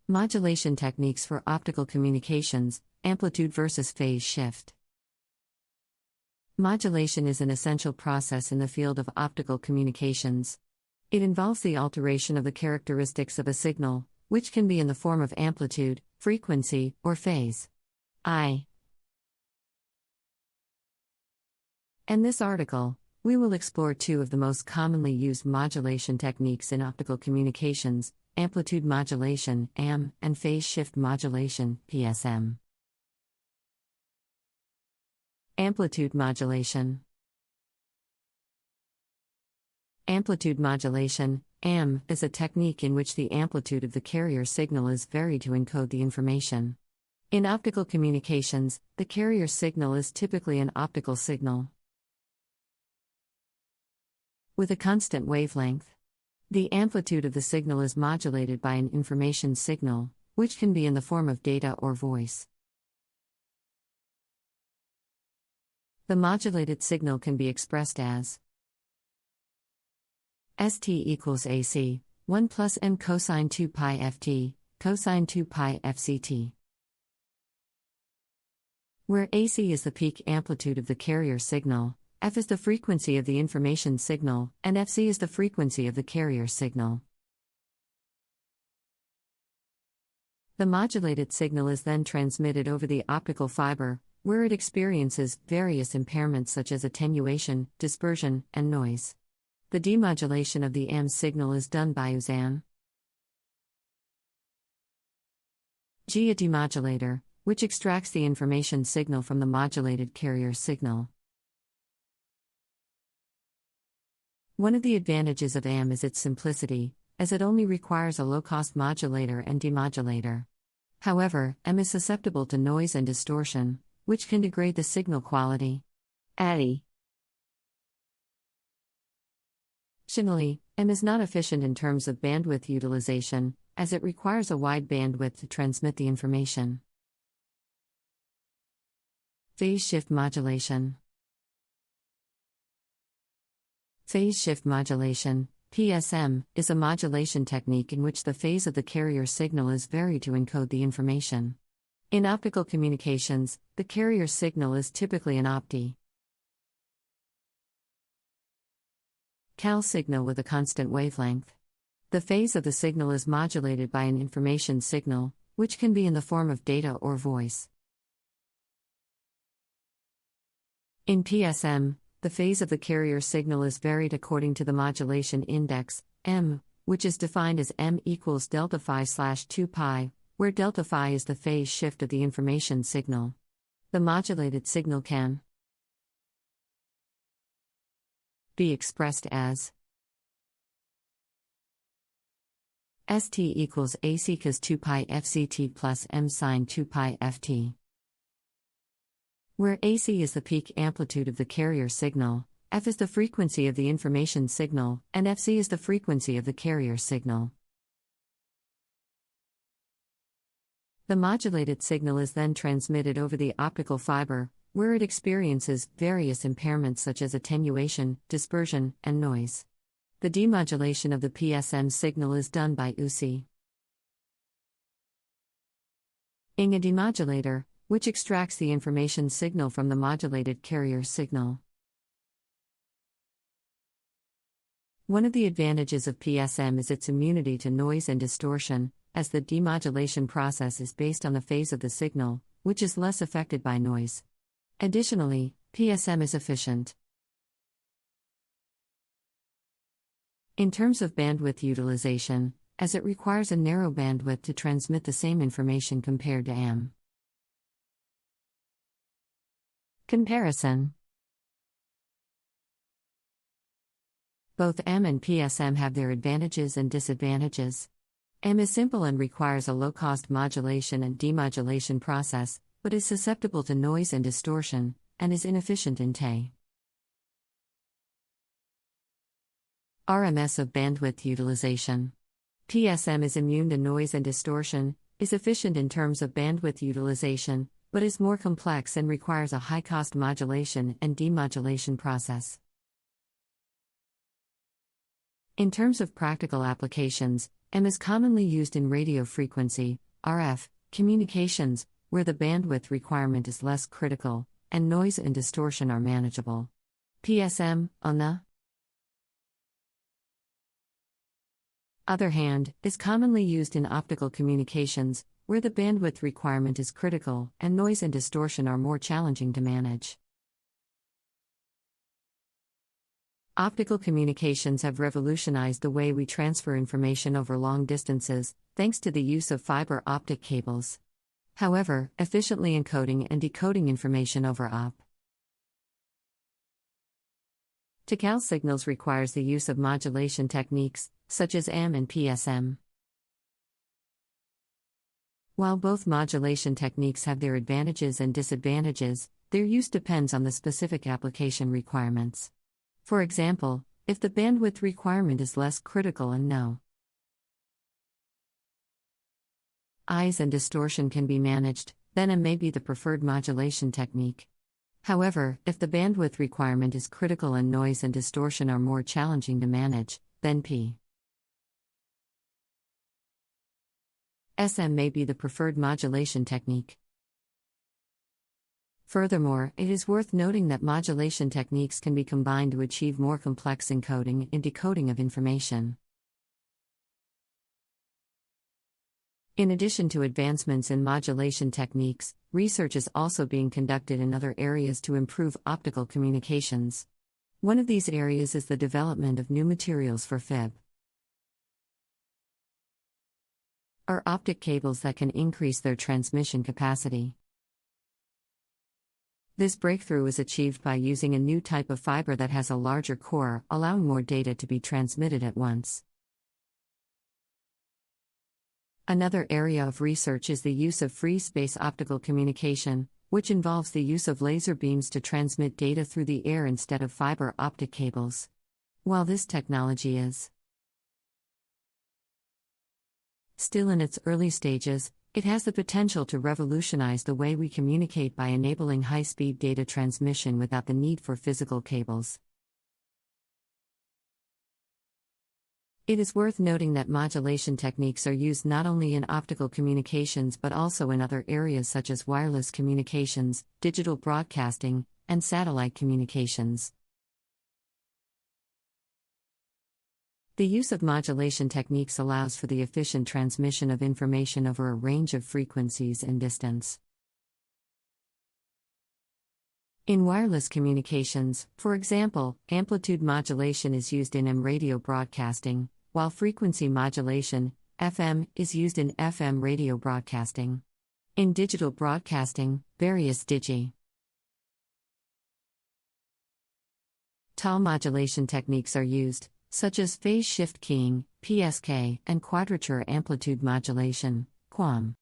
Modulation techniques for optical communications, amplitude versus phase shift. Modulation is an essential process in the field of optical communications. It involves the alteration of the characteristics of a signal, which can be in the form of amplitude, frequency, or phase. In this article, we will explore two of the most commonly used modulation techniques in optical communications: amplitude modulation (AM) and phase shift modulation (PSM). Amplitude modulation. Amplitude modulation (AM) is a technique in which the amplitude of the carrier signal is varied to encode the information. In optical communications, the carrier signal is typically an optical signal with a constant wavelength. The amplitude of the signal is modulated by an information signal, which can be in the form of data or voice. The modulated signal can be expressed as St equals AC, 1 plus m cosine 2 pi ft, cosine 2 pi fct. Where AC is the peak amplitude of the carrier signal, F is the frequency of the information signal, and Fc is the frequency of the carrier signal. The modulated signal is then transmitted over the optical fiber, where it experiences various impairments such as attenuation, dispersion, and noise. The demodulation of the AM signal is done by a demodulator, which extracts the information signal from the modulated carrier signal. One of the advantages of AM is its simplicity, as it only requires a low-cost modulator and demodulator. However, AM is susceptible to noise and distortion, which can degrade the signal quality. Additionally, AM is not efficient in terms of bandwidth utilization, as it requires a wide bandwidth to transmit the information. Phase shift modulation. Phase shift modulation, PSM, is a modulation technique in which the phase of the carrier signal is varied to encode the information. In optical communications, the carrier signal is typically an optical signal with a constant wavelength. The phase of the signal is modulated by an information signal, which can be in the form of data or voice. In PSM, the phase of the carrier signal is varied according to the modulation index, m, which is defined as m equals delta phi/2 pi, where delta phi is the phase shift of the information signal. The modulated signal can be expressed as St equals AC cos 2 pi fct plus m sin 2 pi ft. Where AC is the peak amplitude of the carrier signal, F is the frequency of the information signal, and Fc is the frequency of the carrier signal. The modulated signal is then transmitted over the optical fiber, where it experiences various impairments such as attenuation, dispersion, and noise. The demodulation of the PSM signal is done by a demodulator, which extracts the information signal from the modulated carrier signal. One of the advantages of PSM is its immunity to noise and distortion, as the demodulation process is based on the phase of the signal, which is less affected by noise. Additionally, PSM is efficient in terms of bandwidth utilization, as it requires a narrow bandwidth to transmit the same information compared to AM. Comparison. Both AM and PSM have their advantages and disadvantages. AM is simple and requires a low-cost modulation and demodulation process, but is susceptible to noise and distortion, and is inefficient in RMS of bandwidth utilization. PSM is immune to noise and distortion, is efficient in terms of bandwidth utilization, but is more complex and requires a high-cost modulation and demodulation process. In terms of practical applications, M is commonly used in radio frequency, RF, communications, where the bandwidth requirement is less critical, and noise and distortion are manageable. PSM, on the other hand, is commonly used in optical communications, where the bandwidth requirement is critical and noise and distortion are more challenging to manage. Optical communications have revolutionized the way we transfer information over long distances, thanks to the use of fiber optic cables. However, efficiently encoding and decoding information over optical signals requires the use of modulation techniques, such as M and PSM. While both modulation techniques have their advantages and disadvantages, their use depends on the specific application requirements. For example, if the bandwidth requirement is less critical and noise and distortion can be managed, then M may be the preferred modulation technique. However, if the bandwidth requirement is critical and noise and distortion are more challenging to manage, then PSM may be the preferred modulation technique. Furthermore, it is worth noting that modulation techniques can be combined to achieve more complex encoding and decoding of information. In addition to advancements in modulation techniques, research is also being conducted in other areas to improve optical communications. One of these areas is the development of new materials for fiber optic cables that can increase their transmission capacity. This breakthrough is achieved by using a new type of fiber that has a larger core, allowing more data to be transmitted at once. Another area of research is the use of free space optical communication, which involves the use of laser beams to transmit data through the air instead of fiber optic cables. While this technology is still in its early stages, it has the potential to revolutionize the way we communicate by enabling high-speed data transmission without the need for physical cables. It is worth noting that modulation techniques are used not only in optical communications but also in other areas such as wireless communications, digital broadcasting, and satellite communications. The use of modulation techniques allows for the efficient transmission of information over a range of frequencies and distance. In wireless communications, for example, amplitude modulation is used in AM radio broadcasting, while frequency modulation, FM, is used in FM radio broadcasting. In digital broadcasting, various digital modulation techniques are used, such as phase shift keying, PSK, and quadrature amplitude modulation, QAM.